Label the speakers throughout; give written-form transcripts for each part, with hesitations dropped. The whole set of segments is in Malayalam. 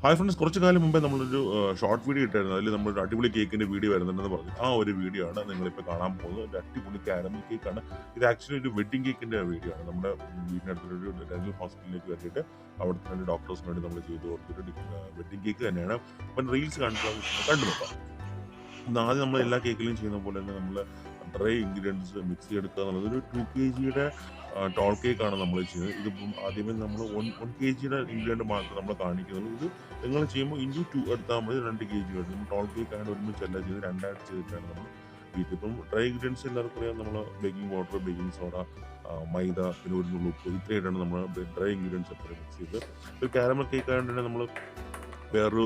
Speaker 1: ഹായ് ഫ്രണ്ട്സ്, കുറച്ച് കാലം മുമ്പേ നമ്മളൊരു ഷോർട്ട് വീഡിയോ ഇട്ടായിരുന്നു. അതിൽ നമ്മളൊരു അടിപൊളി കേക്കിൻ്റെ വീഡിയോ വരുന്നുണ്ടെന്ന് പറഞ്ഞു. ആ ഒരു വീഡിയോ ആണ് നിങ്ങളിപ്പോൾ കാണാൻ പോകുന്നത്. ഒരു അടിപൊളി കാരമൽ കേക്കാണ്. ഇത് ആക്ച്വലി ഒരു വെഡ്ഡിംഗ് കേക്കിൻ്റെ വീഡിയോ ആണ്. നമ്മുടെ വീടിനടുത്തൊരു ഡെന്റൽ ഹോസ്പിറ്റലിലേക്ക് വേണ്ടിയിട്ട് അവിടുത്തെ രണ്ട് ഡോക്ടേഴ്സിന് വേണ്ടി നമ്മൾ ചെയ്ത് കൊടുത്തിട്ട് വെഡ്ഡിംഗ് കേക്ക് തന്നെയാണ്. അപ്പം റീൽസ് കണ്ടു നോക്കാം. ആദ്യം നമ്മൾ എല്ലാ കേക്കിലും ചെയ്യുന്ന പോലെ തന്നെ നമ്മൾ ഡ്രൈ ഇൻഗ്രീഡിയൻസ് മിക്സ് ചെയ്തെടുക്കുക എന്നുള്ളത് ഒരു 2 kg ടോൾ കേക്കാണ് നമ്മൾ ചെയ്യുന്നത്. ഇതിപ്പം ആദ്യമേ നമ്മൾ 1 kg ഇൻഗ്രീഡിയൻറ്റ് മാത്രം നമ്മൾ കാണിക്കുന്നത്. ഇത് നിങ്ങൾ ചെയ്യുമ്പോൾ ഇൻറ്റു 2 എടുത്താൽ മതി. 2 kg എടുക്കും. ടോൾ കേക്കാണ് ഒരുമിച്ചല്ല ചെയ്ത് രണ്ടായിട്ട് ചെയ്തിട്ടാണ് നമ്മൾ ഇതിപ്പം ഡ്രൈ ഇൻഗ്രീഡിയൻസ് എല്ലാവർക്കും അറിയാം. നമ്മൾ ബേക്കിംഗ് പൗഡർ, ബേക്കിംഗ് സോഡ, മൈദ, പിന്നെ ഒരു നുള്ളു ഉപ്പ്, ഇത്രയായിട്ടാണ് നമ്മൾ ഡ്രൈ ഇൻഗ്രീഡിയൻസ് എപ്പോഴും മിക്സ് ചെയ്ത്. ഒരു കാരമൽ കേക്ക് ആയതുകൊണ്ട് തന്നെ നമ്മൾ വേറൊരു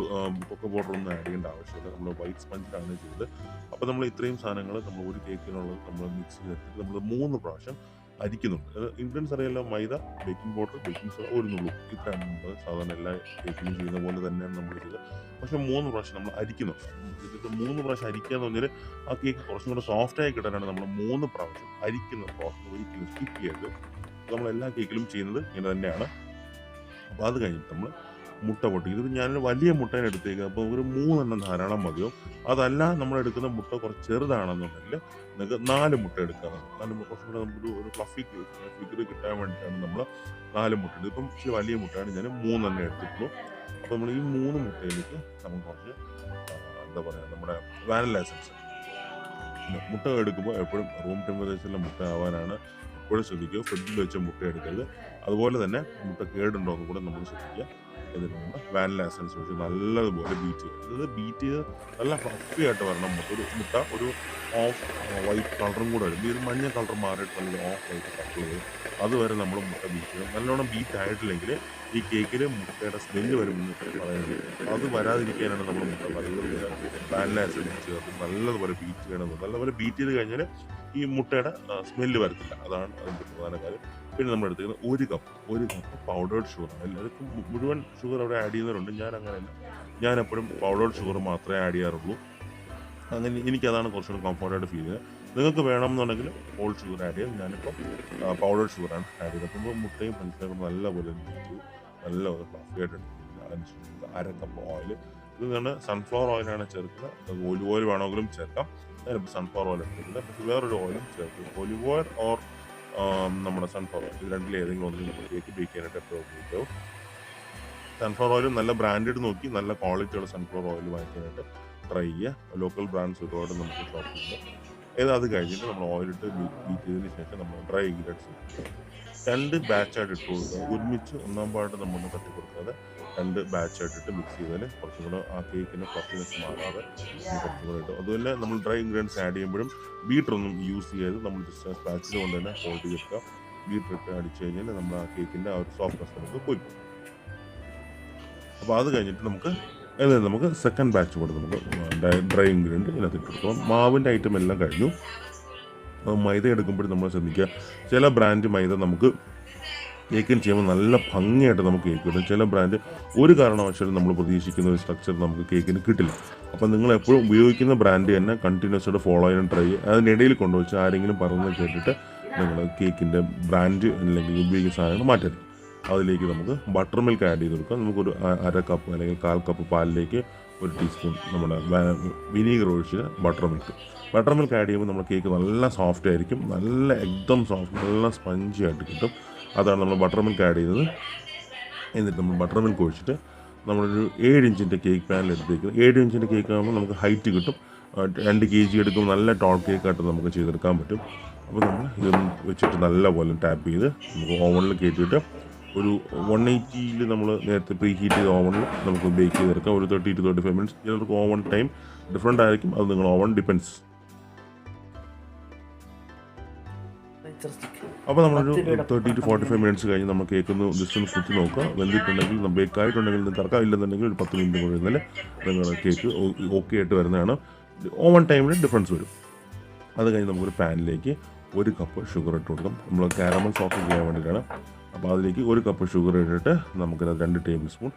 Speaker 1: കൊക്കോ പൗഡർ ഒന്നും ആഡ് ചെയ്യേണ്ട ആവശ്യമില്ല. നമ്മൾ വൈറ്റ് സ്പഞ്ചിലാണ് ചെയ്തത്. അപ്പോൾ നമ്മൾ ഇത്രയും സാധനങ്ങൾ നമ്മൾ ഒരു കേക്കിനുള്ളത് നമ്മൾ മിക്സ് ചെയ്തിട്ട് നമ്മൾ 3 പ്രാവശ്യം അരിക്കുന്നുണ്ട്. ഇൻഗ്രീഡിയൻസ് അറിയാലോ, മൈദ, ബേക്കിംഗ് പൗഡർ, ബേക്കിംഗ് സോഡ, ഒരു നുള്ളു, ഇത്രയാണ് നമ്മൾ സാധാരണ എല്ലാ കേക്കിലും ചെയ്യുന്ന പോലെ തന്നെയാണ് നമ്മൾ ചെയ്തത്. പക്ഷേ 3 പ്രാവശ്യം നമ്മൾ അരിക്കുന്നുണ്ട്. ഇതിട്ട് 3 പ്രാവശ്യം അരിക്കുക എന്ന് പറഞ്ഞാൽ ആ കേക്ക് കുറച്ചും കൂടെ സോഫ്റ്റായി കിട്ടാനാണ് നമ്മൾ 3 പ്രാവശ്യം അരിക്കുന്ന പ്രോസസ് ഒരിക്കലും സ്കിപ്പ് ചെയ്യരുത്. നമ്മൾ എല്ലാ കേക്കിലും ചെയ്യുന്നത് ഇങ്ങനെ തന്നെയാണ്. അപ്പോൾ അത് കഴിഞ്ഞിട്ട് നമ്മൾ മുട്ട പൊട്ടി. ഇത് ഞാനൊരു വലിയ മുട്ടേനെ എടുത്തേക്കുക. അപ്പോൾ ഒരു 3 എണ്ണം ധാരാളം മതിയോ. അതല്ല, നമ്മൾ എടുക്കുന്ന മുട്ട കുറച്ച് ചെറുതാണെന്നുണ്ടെങ്കിൽ നിങ്ങൾക്ക് 4 മുട്ട എടുക്കാം. 4 മുട്ട കുറച്ചും കൂടെ നമുക്ക് ഒരു ഫ്ലഫി ഫിഗർ കിട്ടാൻ വേണ്ടിയിട്ടാണ് നമ്മൾ 4 മുട്ട എടുത്തത്. ഇപ്പം ഇച്ചിരി വലിയ മുട്ടയാണ്, ഞാൻ 3 എണ്ണം എടുത്തിട്ടുള്ളൂ. അപ്പോൾ നമ്മൾ ഈ 3 മുട്ടയിലേക്ക് നമുക്ക് കുറച്ച് എന്താ പറയുക, നമ്മുടെ വാനില എസൻസ്. മുട്ട എടുക്കുമ്പോൾ എപ്പോഴും റൂം ടെമ്പറേച്ചറിലെ മുട്ട ആവാനാണ് എപ്പോഴും ശ്രദ്ധിക്കുക. ഫ്രിഡ്ജിൽ വെച്ച മുട്ട എടുക്കരുത്. അതുപോലെ തന്നെ മുട്ട കേടുണ്ടോ എന്ന് കൂടെ നമ്മൾ ശ്രദ്ധിക്കുക. എന്നിട്ട് നമ്മൾ വാനില എസൻസ് വെച്ച് നല്ലതുപോലെ ബീറ്റ് ചെയ്യുക. ഇത് ബീറ്റ് ചെയ്ത് നല്ല ഫ്ലഫി ആയിട്ട് വരണം. മുട്ട ഒരു ഓഫ് വൈറ്റ് കളറും കൂടെ വരും. ഇത് മഞ്ഞ കളർ മാറിയിട്ട് നല്ല ഓഫ് വൈറ്റ് കളർ വരും. അതുവരെ നമ്മൾ മുട്ട ബീറ്റ് ചെയ്യണം. നല്ലോണം ബീറ്റ് ആയിട്ടില്ലെങ്കിൽ ഈ കേക്കിൽ മുട്ടയുടെ സ്മെല്ല് വരുമെന്ന് പറയുന്നത്. അത് വരാതിരിക്കാനാണ് നമ്മൾ മുട്ട നല്ലതുപോലെ വാനില എസൻസ് ചേർത്ത് നല്ലതുപോലെ ബീറ്റ് ചെയ്യണം. നല്ലപോലെ ബീറ്റ് ചെയ്ത് കഴിഞ്ഞാൽ ഈ മുട്ടയുടെ സ്മെല്ല് വരത്തില്ല. അതാണ് അതിൻ്റെ പ്രധാന കാര്യം. പിന്നെ നമ്മൾ എടുത്തിരിക്കുന്നത് 1 കപ്പ് പൗഡേർഡ് ഷുഗറാണ്. എല്ലാവർക്കും മുഴുവൻ ഷുഗർ അവിടെ ആഡ് ചെയ്യുന്നവരുണ്ട്. ഞാൻ അങ്ങനെയല്ല. ഞാൻ എപ്പോഴും പൗഡേർഡ് ഷുഗർ മാത്രമേ ആഡ് ചെയ്യാറുള്ളൂ. അങ്ങനെ എനിക്കതാണ് കുറച്ചുകൂടി കംഫർട്ടായിട്ട് ഫീൽ ചെയ്യുന്നത്. നിങ്ങൾക്ക് വേണമെന്നുണ്ടെങ്കിൽ ഹോൾ ഷുഗർ ആഡ് ചെയ്യാം. ഞാനിപ്പോൾ പൗഡേർഡ് ഷുഗറാണ് ആഡ് ചെയ്തത്. അപ്പോൾ മുട്ടയും പഞ്ചസാരയും നല്ലപോലെ നല്ലപോലെ ഫ്ലഫി ആയിട്ട് എടുക്കുന്നത്. അതിനുശേഷം 1/2 കപ്പ് ഓയിൽ. ഇത് ഞാൻ സൺഫ്ലവർ ഓയിലാണ് ചേർക്കുന്നത്. ഒലിവ് ഓയിൽ വേണമെങ്കിലും ചേർക്കാം. ഞാനിപ്പോൾ സൺഫ്ലവർ ഓയിൽ എടുത്തിട്ടുണ്ട്. പക്ഷേ വേറൊരു ഓയിലും ചേർക്കും. ഒലിവ് ഓയിൽ ഓർ നമ്മുടെ സൺഫ്ലവർ ഓയിൽ, ഇത് രണ്ടിൽ ഏതെങ്കിലും ഒന്നിൽ നമ്മൾ കേക്ക് ബേക്ക് ചെയ്യാനായിട്ട് എപ്പോഴും ഉപയോഗിക്കാവും. സൺഫ്ലവർ ഓയിലും നല്ല ബ്രാൻഡഡ് നോക്കി നല്ല ക്വാളിറ്റിയുള്ള സൺഫ്ലവർ ഓയിൽ വാങ്ങിക്കാനായിട്ട് ട്രൈ ചെയ്യുക. ലോക്കൽ ബ്രാൻഡ്സ് ഒരുപാട് നമുക്ക് ഷോപ്പിലുണ്ട്. അത് കഴിഞ്ഞിട്ട് നമ്മൾ ഓയിലിട്ട് ബീറ്റ് ചെയ്തതിന് ശേഷം നമ്മൾ ഡ്രൈ ഇൻഗ്രീഡിയൻസ് 2 ബാച്ചായിട്ട് ഇട്ട് കൊടുക്കുക. ഒരുമിച്ച് ഒന്നാം പാട്ട് നമ്മൾ തട്ടി കൊടുക്കാതെ 2 ബാച്ചായിട്ടിട്ട് മിക്സ് ചെയ്താൽ കുറച്ചും കൂടെ ആ കേക്കിൻ്റെ ഫ്ലഫിനെസ് മാറാതെ കുറച്ചും കൂടെ കിട്ടും. അതുപോലെ നമ്മൾ ഡ്രൈ ഇൻഗ്രീഡിയൻസ് ആഡ് ചെയ്യുമ്പോഴും ബീറ്ററൊന്നും യൂസ് ചെയ്ത് നമ്മൾ ജസ്റ്റ് സ്പാച്ചിൽ കൊണ്ട് തന്നെ ഹോൾഡ് ചെയ്തെടുക്കുക. ബീറ്റർ ഇട്ട് അടിച്ചു കഴിഞ്ഞാൽ നമ്മൾ ആ കേക്കിൻ്റെ ആ ഒരു സോഫ്റ്റ്നെസ് നമുക്ക് പോയി. അപ്പോൾ അത് കഴിഞ്ഞിട്ട് നമുക്ക് സെക്കൻഡ് ബാച്ച് കൂടെ നമുക്ക് ഡ്രൈ ഇൻഗ്രീഡിയൻറ്റ് ഇതിനകത്ത് ഇട്ട് കൊടുക്കാം. മാവിൻ്റെ ഐറ്റം എല്ലാം കഴിഞ്ഞു. മൈദ എടുക്കുമ്പോഴും നമ്മൾ ശ്രദ്ധിക്കുക. ചില ബ്രാൻഡ് മൈദ നമുക്ക് കേക്കിന് ചെയ്യുമ്പോൾ നല്ല ഭംഗിയായിട്ട് നമുക്ക് കേക്ക് കിട്ടും. ചില ബ്രാൻഡ് ഒരു കാരണവശാലും നമ്മൾ പ്രതീക്ഷിക്കുന്ന ഒരു സ്ട്രക്ചർ നമുക്ക് കേക്കിന് കിട്ടില്ല. അപ്പോൾ നിങ്ങൾ എപ്പോഴും ഉപയോഗിക്കുന്ന ബ്രാൻഡ് തന്നെ കണ്ടിന്യൂസ് ആയിട്ട് ഫോളോ ചെയ്യാൻ ട്രൈ ചെയ്യുക. അതിനിടയിൽ കൊണ്ടുവച്ച് ആരെങ്കിലും പറയുന്നത് കേട്ടിട്ട് നിങ്ങൾ കേക്കിൻ്റെ ബ്രാൻഡ് അല്ലെങ്കിൽ ഉപയോഗിക്കുന്ന സാധനങ്ങൾ മാറ്റരുത്. അതിലേക്ക് നമുക്ക് ബട്ടർ മിൽക്ക് ആഡ് ചെയ്ത് കൊടുക്കാം. നമുക്കൊരു 1/2 കപ്പ് അല്ലെങ്കിൽ 1/4 കപ്പ് പാലിലേക്ക് 1 ടീസ്പൂൺ നമ്മുടെ വിനീഗർ ഒഴിച്ച് ബട്ടർ മിൽക്ക് ആഡ് ചെയ്യുമ്പോൾ നമ്മുടെ കേക്ക് നല്ല സോഫ്റ്റ് ആയിരിക്കും. നല്ല എക്ദം സോഫ്റ്റ്, നല്ല സ്പഞ്ചി ആയിട്ട് കിട്ടും. അതാണ് നമ്മൾ ബട്ടർ മിൽക്ക് ആഡ് ചെയ്തത്. എന്നിട്ട് നമ്മൾ ബട്ടർ മിൽക്ക് ഒഴിച്ചിട്ട് നമ്മളൊരു 7 ഇഞ്ചിൻ്റെ കേക്ക് പാനിൽ എടുത്തേക്കുന്നത്. 7 ഇഞ്ചിൻ്റെ കേക്ക് ആകുമ്പോൾ നമുക്ക് ഹൈറ്റ് കിട്ടും. 2 kg എടുക്കുമ്പോൾ നല്ല ടോൾ കേക്കായിട്ട് നമുക്ക് ചെയ്തെടുക്കാൻ പറ്റും. അപ്പോൾ നമ്മൾ ഇതൊന്ന് വെച്ചിട്ട് നല്ലപോലെ ടാപ്പ് ചെയ്ത് നമുക്ക് ഓവനിൽ കയറ്റിയിട്ട് ഒരു 180 നമ്മൾ നേരത്തെ പ്രീ ഹീറ്റ് ചെയ്ത ഓവനിൽ നമുക്ക് ബേക്ക് ചെയ്തെടുക്കാം. ഒരു 30 to 35 മിനിറ്റ്സ്. ചിലർക്ക് ഓവൻ ടൈം ഡിഫറെൻ്റ് ആയിരിക്കും. അത് നിങ്ങൾ ഓവൻ ഡിപ്പെൻസ്. അപ്പോൾ നമ്മളൊരു 30 to 45 മിനിറ്റ്സ് കഴിഞ്ഞ് നമ്മൾ കേക്ക് ജസ്റ്റ് ഒന്ന് കുത്തി നോക്കുക. വെന്തിട്ടുണ്ടെങ്കിൽ ബേക്ക് ആയിട്ടുണ്ടെങ്കിൽ തറക്കാം. ഇല്ലെന്നുണ്ടെങ്കിൽ ഒരു 10 മിനിറ്റ് കൂടി ഇരുന്നാൽ നിങ്ങളുടെ കേക്ക് ഓക്കെ ആയിട്ട് വരുന്നതാണ്. ഓവൻ ടൈമിൽ ഡിഫറൻസ് വരും. അത് കഴിഞ്ഞ് നമുക്കൊരു പാനിലേക്ക് 1 കപ്പ് ഷുഗർ ഇട്ട് കൊടുക്കാം. നമ്മൾ കാരമൽ സോഫ്റ്റ് ചെയ്യാൻ വേണ്ടിയിട്ടാണ്. അപ്പോൾ അതിലേക്ക് 1 കപ്പ് ഷുഗർ ഇട്ടിട്ട് നമുക്കത് 2 ടേബിൾ സ്പൂൺ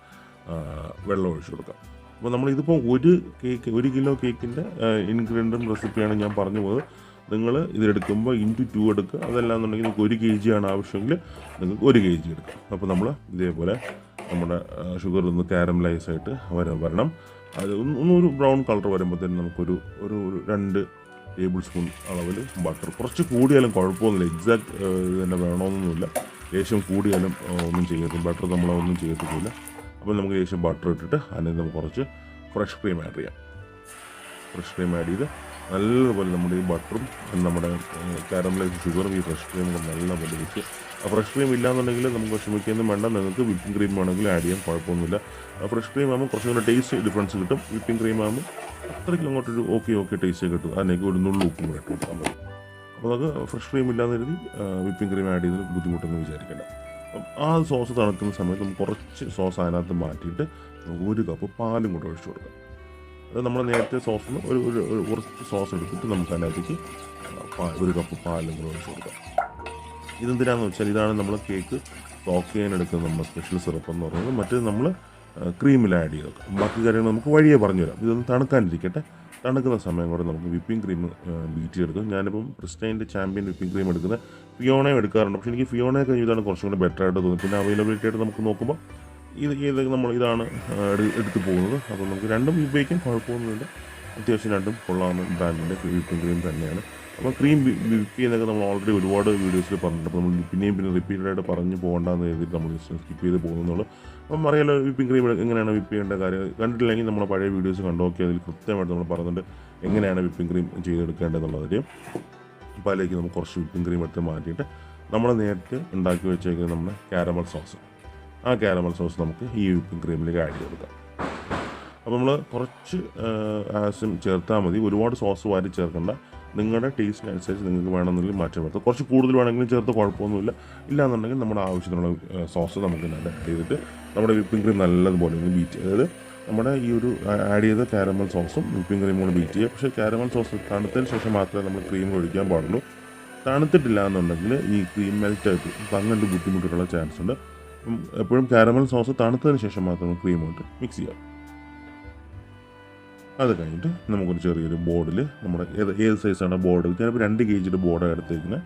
Speaker 1: വെള്ളം ഒഴിച്ച് കൊടുക്കാം. അപ്പോൾ നമ്മളിതിപ്പോൾ 1 കിലോ കേക്കിൻ്റെ ഇൻഗ്രീഡിയൻ്റ് റെസിപ്പിയാണ് ഞാൻ പറഞ്ഞു പോയത്. നിങ്ങൾ ഇതിലെടുക്കുമ്പോൾ ഇൻറ്റു 2 എടുക്കുക. അതല്ലാന്നുണ്ടെങ്കിൽ നിങ്ങൾക്ക് 1 kg ആണ് ആവശ്യമെങ്കിൽ നിങ്ങൾക്ക് 1 kg എടുക്കാം. അപ്പോൾ നമ്മൾ ഇതേപോലെ നമ്മുടെ ഷുഗർ ഒന്ന് കാരമലൈസ് ആയിട്ട് വരണം. അത് ഒരു ബ്രൗൺ കളർ വരുമ്പോഴത്തേനും നമുക്കൊരു 2 ടേബിൾ സ്പൂൺ അളവിൽ ബട്ടർ, കുറച്ച് കൂടിയാലും കുഴപ്പമൊന്നുമില്ല, എക്സാക്ട് തന്നെ വേണമെന്നൊന്നുമില്ല. ലേശം കൂടിയാലും ഒന്നും ചെയ്യരുത്, ബട്ടർ നമ്മളൊന്നും ചെയ്യത്തില്ല. അപ്പോൾ നമുക്ക് ലേശം ബട്ടർ ഇട്ടിട്ട് അതിന് നമുക്ക് കുറച്ച് ഫ്രഷ് ക്രീം ആഡ് ചെയ്യാം. ഫ്രഷ് ക്രീം ആഡ് ചെയ്ത് നല്ലപോലെ നമ്മുടെ ഈ ബട്ടറും നമ്മുടെ കാരമലൈസ് ഷുഗറും ഈ ഫ്രഷ് ക്രീമും നല്ലപോലെ വെച്ച്, ഫ്രഷ് ക്രീം ഇല്ലാന്നുണ്ടെങ്കിൽ നമുക്ക് വിഷമിക്കൊന്നും വേണ്ട, നിങ്ങൾക്ക് വിപ്പിംഗ് ക്രീം വേണമെങ്കിൽ ആഡ് ചെയ്യാം, കുഴപ്പമൊന്നുമില്ല. ഫ്രഷ് ക്രീം ആകുമ്പോൾ കുറച്ചും കൂടെ ടേസ്റ്റ് ഡിഫറൻസ് കിട്ടും. വിപ്പിംഗ് ക്രീം ആകുമ്പോൾ അത്രയ്ക്ക് അങ്ങോട്ടൊരു ഓക്കെ ടേസ്റ്റ് കിട്ടും. അതിലേക്ക് ഒരു നുള്ളു ഉപ്പും കൂടെ ഇട്ട് കൊടുക്കാൻ മതി. അപ്പോൾ നമുക്ക് ഫ്രഷ് ക്രീം ഇല്ലാന്ന് കരുതി വിപ്പിംഗ് ക്രീം ആഡ് ചെയ്തതിന് ബുദ്ധിമുട്ടൊന്നും വിചാരിക്കേണ്ട. അപ്പം ആ സോസ് തണുക്കുന്ന സമയത്ത് നമുക്ക് കുറച്ച് സോസ് അതിനകത്ത് മാറ്റിയിട്ട് നമുക്ക് 1 കപ്പ് പാലും കൂടെ ഒഴിച്ചു കൊടുക്കാം. അത് നമ്മൾ നേരത്തെ സോസിന് ഒരു കുറച്ച് സോസ് എടുത്തിട്ട് നമുക്ക് അതിനകത്തേക്ക് 1 കപ്പ് പാലും കൂടെ ഒഴിച്ചു കൊടുക്കാം. ഇതെന്തിനാണെന്ന് വെച്ചാൽ ഇതാണ് നമ്മൾ കേക്ക് സോക്ക് ചെയ്യാനെടുക്കുന്ന നമ്മുടെ സ്പെഷ്യൽ സിറപ്പ് എന്ന് പറയുന്നത്. മറ്റേത് നമ്മൾ ക്രീമിൽ ആഡ് ചെയ്ത് വെക്കാം. ബാക്കി കാര്യങ്ങൾ നമുക്ക് വഴിയെ പറഞ്ഞുതരാം. ഇതൊന്ന് തണുക്കാനിരിക്കട്ടെ. തണുക്കുന്ന സമയം കൂടെ നമുക്ക് വിപ്പിംഗ് ക്രീം ബീറ്റ് ചെയ്തെടുക്കും. ഞാനിപ്പം പ്രിസ്റ്റൈൻ്റെ ചാമ്പ്യൻ വിപ്പിംഗ് ക്രീം എടുക്കുന്നത്, ഫിയോണയും എടുക്കാറുണ്ട്. പക്ഷേ എനിക്ക് ഫിയോണയെ കഴിഞ്ഞതാണ് കുറച്ചും കൂടെ ബെറ്റർ ആയിട്ട് തോന്നുന്നത്. പിന്നെ അവൈലബിലിറ്റി ആയിട്ട് നമുക്ക് നോക്കുമ്പോൾ ഇതാണ് എടുത്ത് പോകുന്നത്. അപ്പോൾ നമുക്ക് രണ്ടും ഉപയോഗിക്കാൻ കുഴപ്പമൊന്നുമില്ല. അത്യാവശ്യം രണ്ടും കൊള്ളാവുന്ന ബ്രാൻഡിൻ്റെ വിപ്പിംഗ് ക്രീം തന്നെയാണ്. അപ്പോൾ ക്രീം വിപ്പ് ചെയ്യുന്നതൊക്കെ നമ്മൾ ഓൾറെഡി ഒരുപാട് വീഡിയോസിൽ പറഞ്ഞിട്ടുണ്ട്. അപ്പോൾ നമ്മൾ പിന്നെയും റിപ്പീറ്റഡായിട്ട് പറഞ്ഞു പോകണ്ടെന്ന് എഴുതിയിട്ട് നമ്മൾ സ്കിപ്പ് ചെയ്ത് പോകുന്നുള്ളൂ. അപ്പം അറിയാലോ വിപ്പിംഗ് ക്രീം എങ്ങനെയാണ് വിപ്പ് ചെയ്യേണ്ട കാര്യം. കണ്ടിട്ടില്ലെങ്കിൽ നമ്മൾ പഴയ വീഡിയോസ് കണ്ടോക്കി അതിൽ കൃത്യമായിട്ട് നമ്മൾ പറഞ്ഞിട്ട് എങ്ങനെയാണ് വിപ്പിംഗ് ക്രീം ചെയ്തെടുക്കേണ്ടതെന്നുള്ള കാര്യം. അപ്പോൾ അതിലേക്ക് നമുക്ക് കുറച്ച് വിപ്പിംഗ് ക്രീം എടുത്ത് മാറ്റിയിട്ട് നമ്മൾ നേരത്തെ ഉണ്ടാക്കി വെച്ചേക്കുന്നത് നമ്മുടെ കാരമൽ സോസ്, ആ കാരമൽ സോസ് നമുക്ക് ഈ വിപ്പിംഗ് ക്രീമിലേക്ക് ആഡ് ചെയ്ത് കൊടുക്കാം. അപ്പോൾ നമ്മൾ കുറച്ച് ആവശ്യം ചേർത്താൽ മതി, ഒരുപാട് സോസ് വാരി ചേർക്കേണ്ട. നിങ്ങളുടെ ടേസ്റ്റിനനുസരിച്ച് നിങ്ങൾക്ക് വേണമെന്നുണ്ടെങ്കിൽ മാറ്റം വരുത്തുക. കുറച്ച് കൂടുതൽ വേണമെങ്കിലും ചേർത്ത് കുഴപ്പമൊന്നുമില്ല. ഇല്ലാന്നുണ്ടെങ്കിൽ നമ്മുടെ ആവശ്യത്തിനുള്ള സോസ് നമുക്ക് ആഡ് ചെയ്തിട്ട് നമ്മുടെ വിപ്പിംഗ് ക്രീം നല്ലതുപോലെ ഒന്ന് ബീറ്റ്, അതായത് നമ്മുടെ ഈ ഒരു ആഡ് ചെയ്ത കാരമൽ സോസും വിപ്പിംഗ് ക്രീമും കൂടെ ബീറ്റ് ചെയ്യുക. പക്ഷേ കാരമൽ സോസ് തണുത്തതിന് ശേഷം മാത്രമേ നമ്മൾ ക്രീം ഒഴിക്കാൻ പാടുള്ളൂ. തണുത്തിട്ടില്ല എന്നുണ്ടെങ്കിൽ ഈ ക്രീം മെൽറ്റായിട്ട് അങ്ങനെ ബുദ്ധിമുട്ടുള്ള ചാൻസ് ഉണ്ട്. എപ്പോഴും കാരമൽ സോസ് തണുത്തതിന് ശേഷം മാത്രം ക്രീം കൊണ്ട് മിക്സ് ചെയ്യാം. അത് കഴിഞ്ഞിട്ട് നമുക്കൊരു ചെറിയൊരു ബോർഡിൽ നമ്മുടെ ഏത് സൈസാണ് ബോർഡ്, ഞാനിപ്പോൾ 2 kg ബോർഡാണ് എടുത്തേക്കുന്നത്.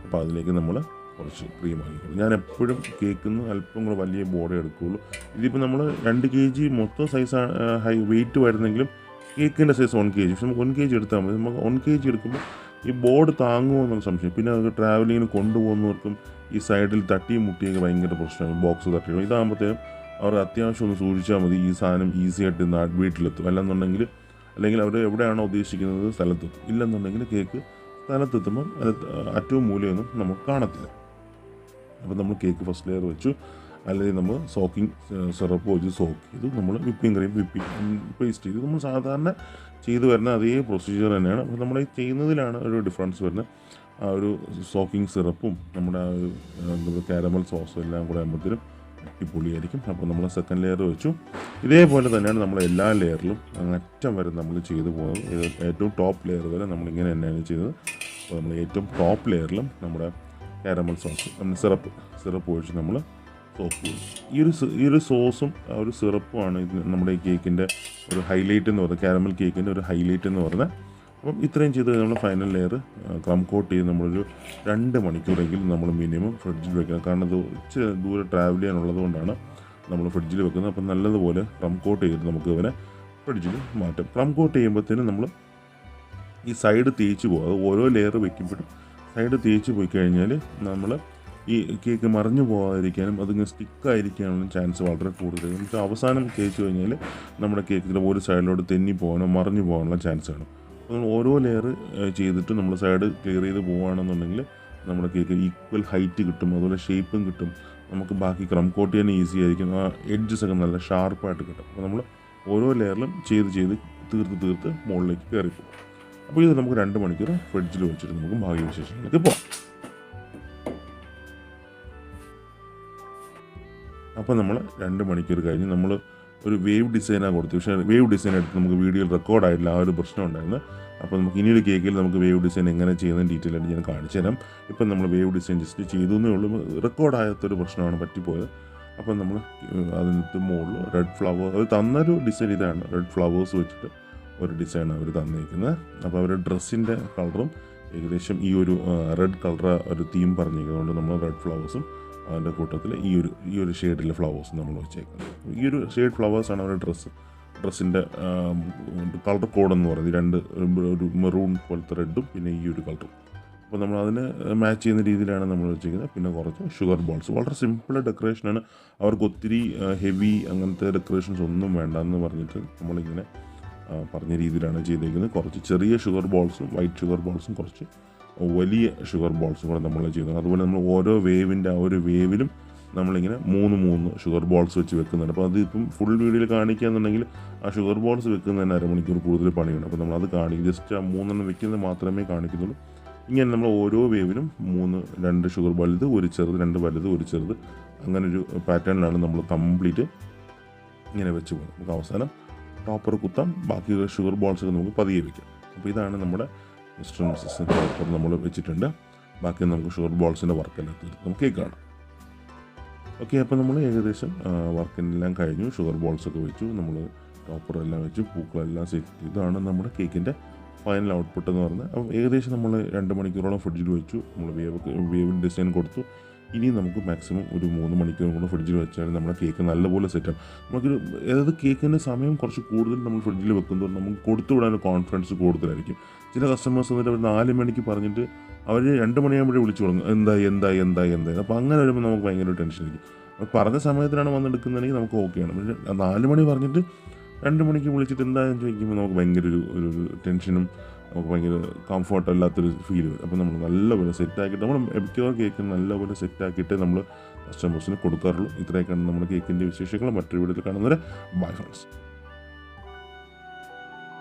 Speaker 1: അപ്പോൾ അതിലേക്ക് നമ്മൾ കുറച്ച് ക്രീം ആക്കിക്കും. ഞാൻ എപ്പോഴും കേക്കിന് അല്പം കൂടെ വലിയ ബോർഡേ എടുക്കുകയുള്ളൂ. ഇതിപ്പോൾ നമ്മൾ 2 kg മൊത്തം സൈസാണ് ഹൈ വെയിറ്റ് വരുന്നെങ്കിലും കേക്കിൻ്റെ സൈസ് 1 kg. പക്ഷെ നമുക്ക് 1 kg എടുത്താൽ മതി. നമുക്ക് 1 kg എടുക്കുമ്പോൾ ഈ ബോർഡ് താങ്ങുമോ എന്നുള്ള സംശയം. പിന്നെ അത് ട്രാവലിങ്ങിന് കൊണ്ടുപോകുന്നവർക്കും ഈ സൈഡിൽ തട്ടിയും മുട്ടിയൊക്കെ ഭയങ്കര പ്രശ്നമാണ്, ബോക്സ് തട്ടിയും. ഇതാകുമ്പോഴത്തേക്കും അവർ അത്യാവശ്യം ഒന്ന് സൂക്ഷിച്ചാൽ മതി, ഈ സാധനം ഈസി ആയിട്ട് വീട്ടിലെത്തും. അല്ലെങ്കിൽ അവർ എവിടെയാണോ ഉദ്ദേശിക്കുന്നത് സ്ഥലത്തെത്തും. ഇല്ലെന്നുണ്ടെങ്കിൽ കേക്ക് സ്ഥലത്തെത്തുമ്പം അത് അറ്റവും മൂലയൊന്നും നമുക്ക് കാണത്തില്ല. അപ്പോൾ നമ്മൾ കേക്ക് ഫസ്റ്റ് ലെയർ വെച്ചു, അല്ലെങ്കിൽ നമ്മൾ സോക്കിംഗ് സിറപ്പ് വെച്ച് സോക്ക് ചെയ്തു, നമ്മൾ വിപ്പിംഗ് ക്രീം പേസ്റ്റ് ചെയ്തു. നമ്മൾ സാധാരണ ചെയ്തു വരുന്ന അതേ പ്രൊസീജിയർ തന്നെയാണ്. അപ്പോൾ നമ്മൾ ഈ ചെയ്യുന്നതിലാണ് ഒരു ഡിഫറൻസ് വരുന്നത്. ആ ഒരു സോക്കിംഗ് സിറപ്പും നമ്മുടെ ആ ഒരു കാരമൽ സോസും എല്ലാം കൂടെ ആകുമ്പോഴത്തേനും അടിപൊളിയായിരിക്കും. അപ്പോൾ നമ്മൾ സെക്കൻഡ് ലെയർ വെച്ചു. ഇതേപോലെ തന്നെയാണ് നമ്മൾ എല്ലാ ലെയറിലും അറ്റം വരെ നമ്മൾ ചെയ്തു പോകുന്നത്. ഏറ്റവും ടോപ്പ് ലെയർ വരെ നമ്മളിങ്ങനെ തന്നെയാണ് ചെയ്തത്. അപ്പോൾ നമ്മൾ ഏറ്റവും ടോപ്പ് ലെയറിലും നമ്മുടെ കാരമൽ സോസ്, നമ്മൾ സിറപ്പ് ഒഴിച്ച് നമ്മൾ സോക്ക് ചെയ്യും. ഈ ഒരു സോസും ആ ഒരു സിറപ്പുമാണ് ഇത് നമ്മുടെ ഈ കേക്കിൻ്റെ ഒരു ഹൈലൈറ്റ് എന്ന് പറയുന്നത്, കാരമൽ കേക്കിൻ്റെ ഒരു ഹൈലൈറ്റ് എന്ന് പറയുന്നത്. അപ്പം ഇത്രയും ചെയ്ത് നമ്മൾ ഫൈനൽ ലെയർ ക്രം കോട്ട് ചെയ്ത് നമ്മളൊരു 2 മണിക്കൂറെങ്കിലും നമ്മൾ മിനിമം ഫ്രിഡ്ജിൽ വെക്കണം. കാരണം ഇത് ഇച്ചിരി ദൂരെ ട്രാവൽ ചെയ്യാനുള്ളത് കൊണ്ടാണ് നമ്മൾ ഫ്രിഡ്ജിൽ വെക്കുന്നത്. അപ്പം നല്ലതുപോലെ ക്രം കോട്ട് ചെയ്ത് നമുക്ക് ഇവനെ ഫ്രിഡ്ജിൽ മാറ്റാം. ക്രം കോട്ട് ചെയ്യുമ്പോഴത്തേനും നമ്മൾ ഈ സൈഡ് തേച്ച് പോകും. അത് ഓരോ ലെയർ വെക്കുമ്പോഴും സൈഡ് തേച്ച് പോയി കഴിഞ്ഞാൽ നമ്മൾ ഈ കേക്ക് മറിഞ്ഞു പോകാതിരിക്കാനും അതിങ്ങനെ സ്റ്റിക്കായിരിക്കാനുള്ള ചാൻസ് വളരെ കൂടുതൽ. നമുക്ക് അവസാനം തേച്ച് കഴിഞ്ഞാൽ നമ്മുടെ കേക്കിൻ്റെ ഒരു സൈഡിലോട്ട് തെന്നി പോകാനോ മറിഞ്ഞു പോകാനുള്ള ചാൻസ് ആണ്. അപ്പോൾ നമ്മൾ ഓരോ ലെയർ ചെയ്തിട്ട് നമ്മൾ സൈഡ് ക്ലിയർ ചെയ്ത് പോവുകയാണെന്നുണ്ടെങ്കിൽ നമ്മുടെ കേക്ക് ഈക്വൽ ഹൈറ്റ് കിട്ടും, അതുപോലെ ഷേപ്പും കിട്ടും. നമുക്ക് ബാക്കി ക്രം കോട്ട് ചെയ്യാൻ ഈസി ആയിരിക്കും. ആ എഡ്ജസ് ഒക്കെ നല്ല ഷാർപ്പായിട്ട് കിട്ടും. അപ്പോൾ നമ്മൾ ഓരോ ലെയറിലും ചെയ്ത് തീർത്ത് മുകളിലേക്ക് കയറിപ്പോകും. അപ്പോൾ ഇത് നമുക്ക് 2 മണിക്കൂർ ഫ്രിഡ്ജിൽ വെച്ചിട്ട് നമുക്ക് ഭാഗ്യ വിശേഷങ്ങളിലേക്ക് പോകാം. അപ്പോൾ നമ്മൾ 2 മണിക്കൂർ കഴിഞ്ഞ് നമ്മൾ ഒരു വേവ് ഡിസൈനാണ് കൊടുത്തു. പക്ഷേ വേവ് ഡിസൈൻ എടുത്ത് നമുക്ക് വീഡിയോയിൽ റെക്കോർഡായിട്ടില്ല, ആ ഒരു പ്രശ്നം ഉണ്ടായിരുന്നു. അപ്പോൾ നമുക്ക് ഇനിയൊരു കേക്കിൽ നമുക്ക് വേവ് ഡിസൈൻ എങ്ങനെ ചെയ്യുന്നതെന്ന് ഡീറ്റെയിൽ ആയിട്ട് ഞാൻ കാണിച്ചു തരാം. ഇപ്പം നമ്മൾ വേവ് ഡിസൈൻ ജസ്റ്റ് ചെയ്തു എന്നേ ഉള്ളൂ, റെക്കോർഡാകാത്തൊരു പ്രശ്നമാണ് പറ്റിപ്പോയത്. അപ്പം നമ്മൾ അതിനകത്ത് മുകളിൽ റെഡ് ഫ്ലവർ അവർ തന്നൊരു ഡിസൈൻ ഇതാണ്, റെഡ് ഫ്ലവേഴ്സ് വെച്ചിട്ട് ഒരു ഡിസൈനാണ് അവർ തന്നിരിക്കുന്നത്. അപ്പോൾ അവരുടെ ഡ്രസ്സിൻ്റെ കളറും ഏകദേശം ഈ ഒരു റെഡ് കളർ ഒരു തീം പറഞ്ഞിരിക്കുന്നതുകൊണ്ട് നമ്മൾ റെഡ് ഫ്ലവേഴ്സും അതിൻ്റെ കൂട്ടത്തിൽ ഈ ഒരു ഷെയ്ഡിലെ ഫ്ലവേഴ്സും നമ്മൾ വെച്ചേക്കുന്നത്. ഈ ഒരു ഷെയ്ഡ് ഫ്ലവേഴ്സാണ് അവരുടെ ഡ്രസ്സിൻ്റെ കളർ കോഡ് എന്ന് പറയുന്നത്. ഒരു മെറൂൺ പോലത്തെ റെഡും പിന്നെ ഈ ഒരു കളറും. അപ്പോൾ നമ്മൾ അതിന് മാച്ച് ചെയ്യുന്ന രീതിയിലാണ് നമ്മൾ വെച്ചിരിക്കുന്നത്. പിന്നെ കുറച്ച് ഷുഗർ ബോൾസ്, വളരെ സിമ്പിൾ ഡെക്കറേഷനാണ്. അവർക്ക് ഒത്തിരി ഹെവി അങ്ങനത്തെ ഡെക്കറേഷൻസ് ഒന്നും വേണ്ടെന്ന് പറഞ്ഞിട്ട് നമ്മളിങ്ങനെ പറഞ്ഞ രീതിയിലാണ് ചെയ്തേക്കുന്നത്. കുറച്ച് ചെറിയ ഷുഗർ ബോൾസും വൈറ്റ് ഷുഗർ ബോൾസും കുറച്ച് വലിയ ഷുഗർ ബോൾസും കൂടെ നമ്മൾ ചെയ്യുന്നത്. അതുപോലെ നമ്മൾ ഓരോ വേവിൻ്റെ ആ ഒരു വേവിലും നമ്മളിങ്ങനെ 3 ഷുഗർ ബോൾസ് വെച്ച് വെക്കുന്നുണ്ട്. അപ്പോൾ അത് ഇപ്പം ഫുൾ വീഡിയോയിൽ കാണിക്കുകയെന്നുണ്ടെങ്കിൽ ആ ഷുഗർ ബോൾസ് വെക്കുന്നതിന് അരമണിക്കൂർ കൂടുതൽ പണിയുണ്ട്. അപ്പോൾ നമ്മളത് കാണിക്കും, ജസ്റ്റ് ആ 3 വെക്കുന്നത് മാത്രമേ കാണിക്കുന്നുള്ളൂ. ഇങ്ങനെ നമ്മൾ ഓരോ വേവിലും 2 ഷുഗർ വലുത്, ഒരു ചെറുത്, 2 വലുത്, ഒരു ചെറുത്, അങ്ങനൊരു പാറ്റേണിലാണ് നമ്മൾ കംപ്ലീറ്റ് ഇങ്ങനെ വെച്ച് പോകുന്നത്. നമുക്ക് അവസാനം ടോപ്പർ കുത്താം, ബാക്കി ഷുഗർ ബോൾസൊക്കെ നമുക്ക് പതിയെ വയ്ക്കാം. അപ്പോൾ ഇതാണ് നമ്മുടെ മിസ്റ്റർ മിസ്സസ് ടോപ്പർ നമ്മൾ വെച്ചിട്ടുണ്ട്. ബാക്കി നമുക്ക് ഷുഗർ ബോൾസിൻ്റെ വർക്കെല്ലാം തീർത്ത് നമുക്ക് കേക്ക് കാണാം. ഓക്കെ, അപ്പോൾ നമ്മൾ ഏകദേശം വർക്കെല്ലാം കഴിഞ്ഞു. ഷുഗർ ബോൾസൊക്കെ വെച്ചു, നമ്മൾ ടോപ്പറെല്ലാം വെച്ചു, പൂക്കളെല്ലാം സെറ്റ്. ഇതാണ് നമ്മുടെ കേക്കിൻ്റെ ഫൈനൽ ഔട്ട്പുട്ട് എന്ന് പറഞ്ഞാൽ. അപ്പോൾ ഏകദേശം നമ്മൾ 2 മണിക്കൂറോളം ഫ്രിഡ്ജിൽ വെച്ചു. നമ്മൾ വേവ് ഡിസൈൻ കൊടുത്തു. ഇനി നമുക്ക് മാക്സിമം ഒരു 3 മണിക്കൂർ കൂടെ ഫ്രിഡ്ജിൽ വെച്ചാൽ നമ്മുടെ കേക്ക് നല്ലപോലെ സെറ്റാകും. നമുക്കൊരു അതായത് കേക്കിൻ്റെ സമയം കുറച്ച് കൂടുതൽ നമ്മൾ ഫ്രിഡ്ജിൽ വെക്കുമ്പോൾ നമുക്ക് കൊടുത്തു വിടാൻ കോൺഫിഡൻസ് കൂടുതലായിരിക്കും. ചില കസ്റ്റമേഴ്സ് വന്നിട്ട് അവർ 4 മണിക്ക് പറഞ്ഞിട്ട് അവർ 2 മണിയാകുമ്പോഴേ വിളിച്ചു തുടങ്ങും, എന്തായി. അപ്പോൾ അങ്ങനെ വരുമ്പോൾ നമുക്ക് ഭയങ്കര ടെൻഷനായിരിക്കും. അപ്പോൾ പറഞ്ഞ സമയത്തിനാണ് വന്നെടുക്കുന്നതെങ്കിൽ നമുക്ക് ഓക്കെയാണ്. പക്ഷേ 4 മണി പറഞ്ഞിട്ട് 2 മണിക്ക് വിളിച്ചിട്ട് എന്താണെന്ന് ചോദിക്കുമ്പോൾ നമുക്ക് ഭയങ്കര ഒരു ടെൻഷനും നമുക്ക് ഭയങ്കര കംഫർട്ട് അല്ലാത്തൊരു ഫീൽ വരും. അപ്പോൾ നമ്മൾ നല്ലപോലെ സെറ്റാക്കിയിട്ട് നമ്മൾ മിക്കവാറും കേക്ക് നല്ലപോലെ സെറ്റാക്കിയിട്ട് നമ്മൾ കസ്റ്റമേഴ്സിന് കൊടുക്കാറുള്ളൂ. ഇത്രയൊക്കെയാണ് നമ്മുടെ കേക്കിൻ്റെ വിശേഷങ്ങൾ. മറ്റൊരു വീഡിയോയിൽ കാണുന്നവരെ ബൈ ഫ്രണ്ട്സ്.